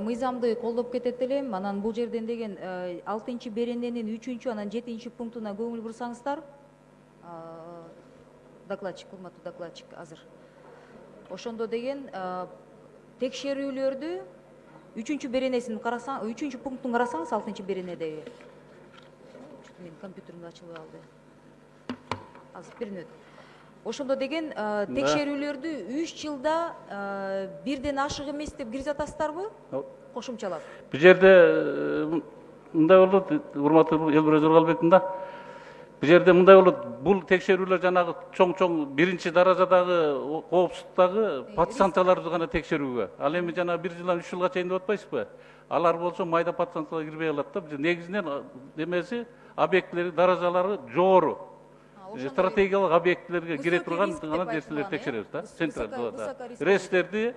мыйзамды колдоп кетет элем. Анан бул жерден деген 6-берененин 3-чү анан 7-чү пунктуна көңүл бурсаңыздар. Докладчик, урматтуу докладчик азыр. Ошондо деген текшерүүлөрдү 3-чү беренесин карасаң, 3-чү пунктун карасаңыз 6-беренедеги. Менин компьютеримде ачылып алды. Азыр бир мүнөт. Ошондо деген текшерүүлөрдү 3 жылда бирден ашык эмес деп киргизип атасыздарбы? Кошумчалап. Бул жерде мындай болот, урматтуу Элберет Жоргалбектин да. Бул жерде мындай болот, бул текшерүүлөр жанагы чоң-чоң биринчи даражадагы коопсуздуктагы подстанцияларды гана текшерүүгө. Ал эми жана 1 жылдан 3 жылга чейин деп атпайсызбы? Алар болсо майда подстанцияларга кирбей калат да. Негизинен эмеси объектилери даражалары жогору. Стратегиялык объектилерге кире турган гана нерселерди текшеребиз да. Рестерди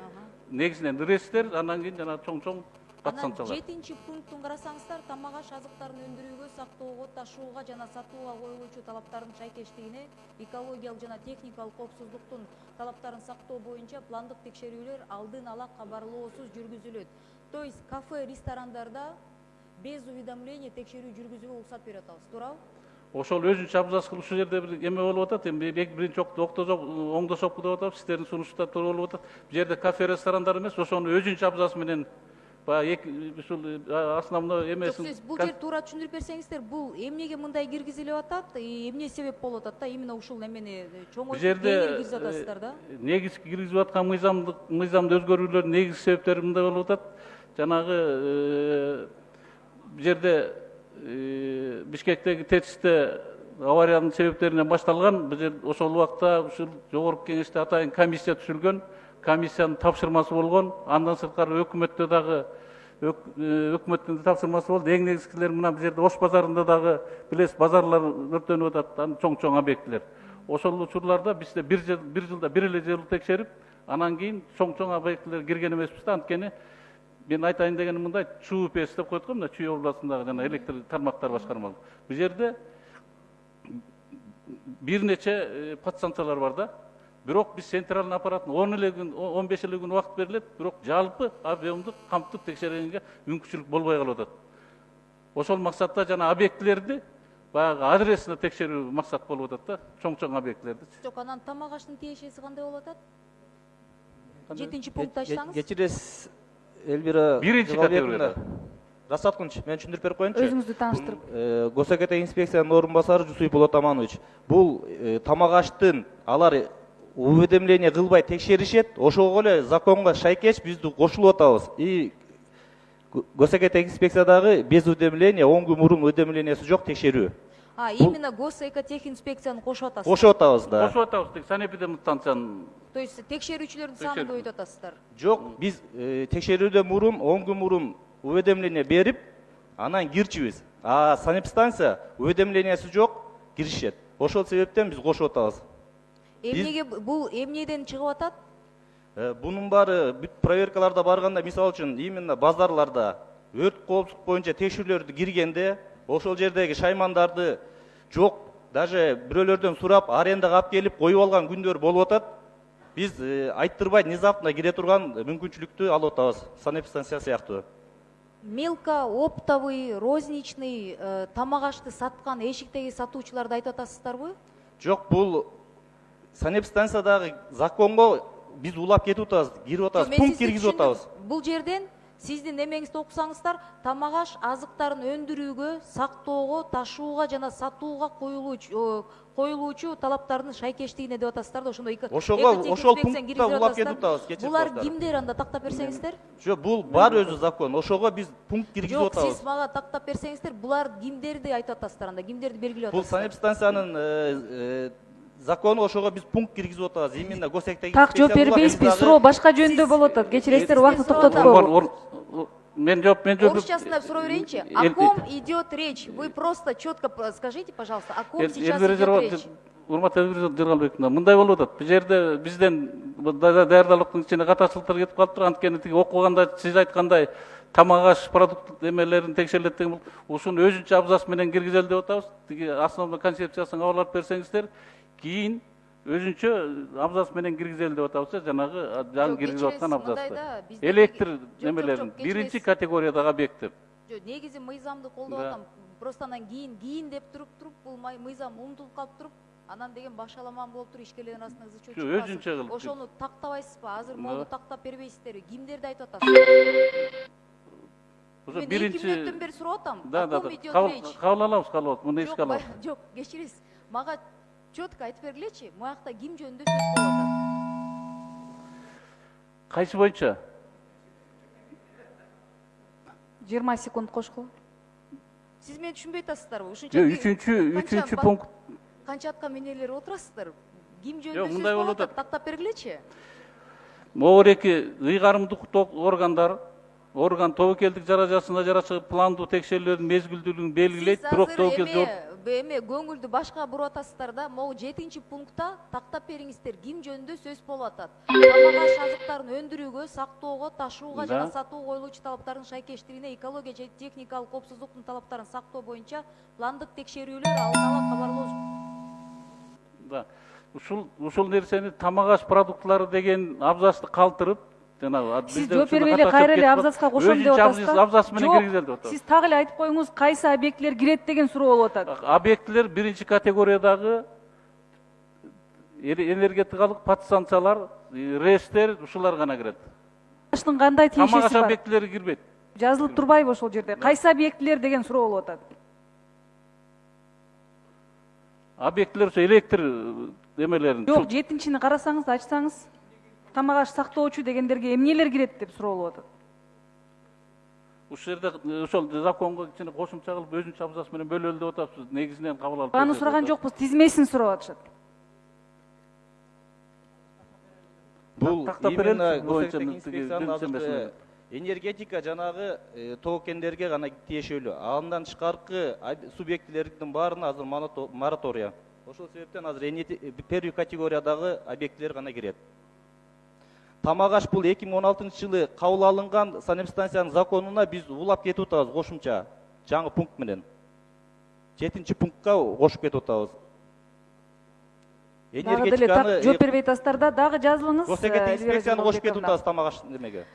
негизинен рестер, анан кийин жана чоң-чоң подстанциялар. 7-чи пунктун карасаңыздар, тамак аш азыктарын өндүрүүгө, сактоого, ташууга жана сатууга коюлуучу талаптардын шайкештигине, экологиялык жана техникалык коопсуздуктун талаптарын сактоо боюнча пландык текшерүүлөр алдын ала кабарлоосуз жүргүзүлөт. То есть кафе, ресторандарда без уведомления текшерүү жүргүзүүгө уруксат берип атабыз, туурабы? Ошол өзүнчө абзац ушул жерде бир эме болуп атат. Эми биринчи оңдошопку деп атабыз, сиздердин сунуштар туура болуп атат. Бул жерде кафе, ресторандар эмес, ошону өзүнчө абзац менен ушул основной эмесин. Сиз бул жер туура түшүндүрүп берсеңиздер, бул эмнеге мындай киргизилип атат, эмне себеп болуп атат да, именно ушул эмени чоңойтуп киргизип атасыздар да? Негизги киргизип аткан мыйзамды өзгөрүүлөрдүн негизги себептери мындай болуп атат. Жанагы бул жерде Бишкектеги ТЭЦте авариянын себептеринен башталган. Бул жер ошол убакта ушул жогорку кеңеште атайын комиссия түзүлгөн. Комиссиянын тапшырмасы болгон. Андан сырткары өкмөттө дагы өкмөттүн тапшырмасы болду. Эң негизгилер мына бул жерде Ош базарында дагы билесиз, базарлар өрттөнүп атат, чоң-чоң объектилер. Ошол учурларда бизде бир жылда бир эле жыл текшерип, анан кийин чоң-чоң объектилер кирген эмеспиз да. Анткени мен айтайын дегеним мындай, ЧУПС деп коет го, мына Чүй областындагы жана электр тармактар башкармалык. Бул жерде бир нече подстанциялар бар да. Бирок биз центральный аппараттын 10-15 эле күн убакыт берилет, бирок жалпы объемдук камтып текшергенге мүмкүнчүлүк болбой калып атат. Ошол максатта жана объектилерди баягы адресине текшерүү максат болуп атат да, чоң-чоң объектилерди. Жок, анан тамак аштын тиешеси кандай болуп атат? 7-чи пунктты айтсаңыз. Кечиресиз, Эльвира биринчи категорияда. Расаткунч, мен түшүндүрүп берип коеюнчу. Өзүңүздү тааныштырып. ГОСЭКТ инспекциянын орун басары Жусуй Болот Аманович. Бул тамак аштын алар уведомление кылбай текшеришет, ошого эле законго шайкеш бизди кошулуп атабыз. И ГОСЭКТ инспекциядагы без уведомления 10 күн мурун уведомлениясы жок текшерүү. Именно госэкотехинспекцияны кошуп атасыздар. Кошуп атабыз да. Кошуп атабыз, санэпидемстанциянын. То есть текшерүүчүлөрдүн санын көбөйтүп атасыздар. Жок, биз текшерүүдөн мурун 10 күн мурун уведомление берип, анан кирчүбүз. Санэпидстанция уведомлениясы жок, киришет. Ошол себептен биз кошуп атабыз. Эмнеге бул эмнеден чыгып атат? Бунун баары бүт проверкаларда барганда, мисалы үчүн, именно базарларда өрт коопсуздук боюнча текшерүүлөрдү киргенде, ошол жердеги шаймандарды жок, даже бирөөлөрдөн сурап, арендага алып келип коюп алган күндөр болуп атат. Биз айттырбай внезапно кире турган мүмкүнчүлүктү алып атабыз, санэпидстанция сыяктуу. Мелко, оптовый, розничный тамак ашты саткан эшиктеги сатуучуларды айтып атасыздарбы? Жок, бул санэпидстанциядагы законго биз улап кетип атабыз, кирип атабыз, пункт киргизип атабыз. Бул жерден сиздин эмеңизди окусаңыздар, тамак аш азыктарын өндүрүүгө, сактоого, ташууга жана сатууга коюлуучу талаптардын шайкештигине деп атасыздар да, ошондой ошол пунктта улап кетип атабыз. Булар кимдер, анда тактап берсеңиздер? Жок, бул бар өзү закон. Ошого биз пункт киргизип атабыз. Жок, сиз мага тактап берсеңиздер, булар кимдерди айтып атасыздар анда, кимдерди белгилеп атасыздар? Бул санэпидстанциянын закону, ошого биз пункт киргизип атабыз. Именно ГОСЭКТ Так жооп бербейсизби? Суроо башка жөндө болуп атат. Кечиресиздер, убакытты токтоткула. Мен жооп Орусчасында суроо берейинчи. О ком идет речь? Вы просто четко скажите, пожалуйста, о ком сейчас идет речь? Урматтуу Элберет Жоргалбек, мындай болуп атат. Бул жерде бизден даярдалыктын ичине катачылыктар кетип калыптыр. Анткени тиги окуганда сиз айткандай тамак аш продукт эмелерин текшерилет деген ушуну өзүнчө абзац менен киргизели деп атабыз. Тиги основной концепциясын кабыл алып берсеңиздер, кийин өзүнчө абзац менен киргизели деп атабыз, жанагы жаңы киргизип аткан абзацты. Электр Электр немелерин биринчи категориядагы объекти. негизи мыйзамды колдоп атам. Просто анан кийин деп туруп бул мыйзам умтулуп калып туруп, анан деген башаламан болуп туруп ишкерлердин арасында зычет чыкпасын. Өзүнчө кылып. Ошону тактабайсызбы? Азыр могу тактап бербейсиздерби? Кимдерди айтып атасыз? Ошо Мен 2 биринчи мүнөттөн бери сурап атам. Да, кабыл алабыз, муну эске алабыз. Жок, кечиресиз. Мага четко айтып бергилечи, буякта ким жөнүндө сөз болуп атат? Кайсы боюнча? 20 секунд кошкула. Сиз мени түшүнбөй атасыздарбы? Жок, үчүнчү пункт. Канча аткан менелер отурасыздар? Ким Жок, жөнүндө сөз мындай болуп болуп атат? Тактап бергилечи. Могу эки ыйгарымдык органдар орган тобокелдик даражасында жарачы пландуу текшерүүлөрдүн мезгилдүүлүгүн белгилейт, бирок тобокел эме көңүлдү башка буруп атасыздар да. Могу 7-пунктта тактап бериңиздер. Ким жөнүндө сөз болуп атат? Тамак-аш азыктарын өндүрүүгө, сактоого, ташууга жана сатууга коюлуучу талаптардын шайкештигине, экология жана техникалык коопсуздуктун талаптарын сактоо боюнча пландык текшерүүлөр алдын ала кабарлоо. Да. Ушул нерсени тамак-аш продуктлары деген абзацты калтырып, жанагы Сиз жооп бербей эле кайра эле абзацка кошом деп атасыз да? Абзац менен киргизели деп атат. Сиз так эле айтып коюңуз, кайсы объектилер кирет деген суроо болуп атат. Объектилер биринчи категориядагы энергетикалык подстанциялар, РЭСтер, ушулар гана кирет. Таштын кандай тиешеси Тамак-аш бар? объектилери кирбейт. Жазылып турбайбы ошол жерде? Кайсы объектилер деген суроо болуп атат. Объектилер ошо электр эмелерин. Жок, 7-чини карасаңыз, ачсаңыз, тамак-аш сактоочу дегендерге эмнелер кирет деп суроо болуп атат. Ушул жерде ошол законго кичине кошумча кылып өзүнчө абзац менен бөлөлү деп атабыз. Негизинен кабыл алып. Аны сураган жокпуз, тизмесин сурап атышат. Бул Тактап берели, именно боюнча инспекциянын азыркы энергетика жанагы тобокендерге гана тиешелүү. Андан тышкаркы субъектилердин баарына азыр моратория. Ошол себептен азыр первый категориядагы объектилер гана кирет. Тамак-аш бул 2016-жылы кабыл алынган санэпидстанциянын законуна биз улап кетип атабыз кошумча жаңы пункт менен. 7-пунктка кошуп кетип атабыз. Дагы деле так жооп бербей атасыздар да, дагы жазылыңыз. Госэкет инспекцияны кошуп кетип атабыз тамак-аш немеге.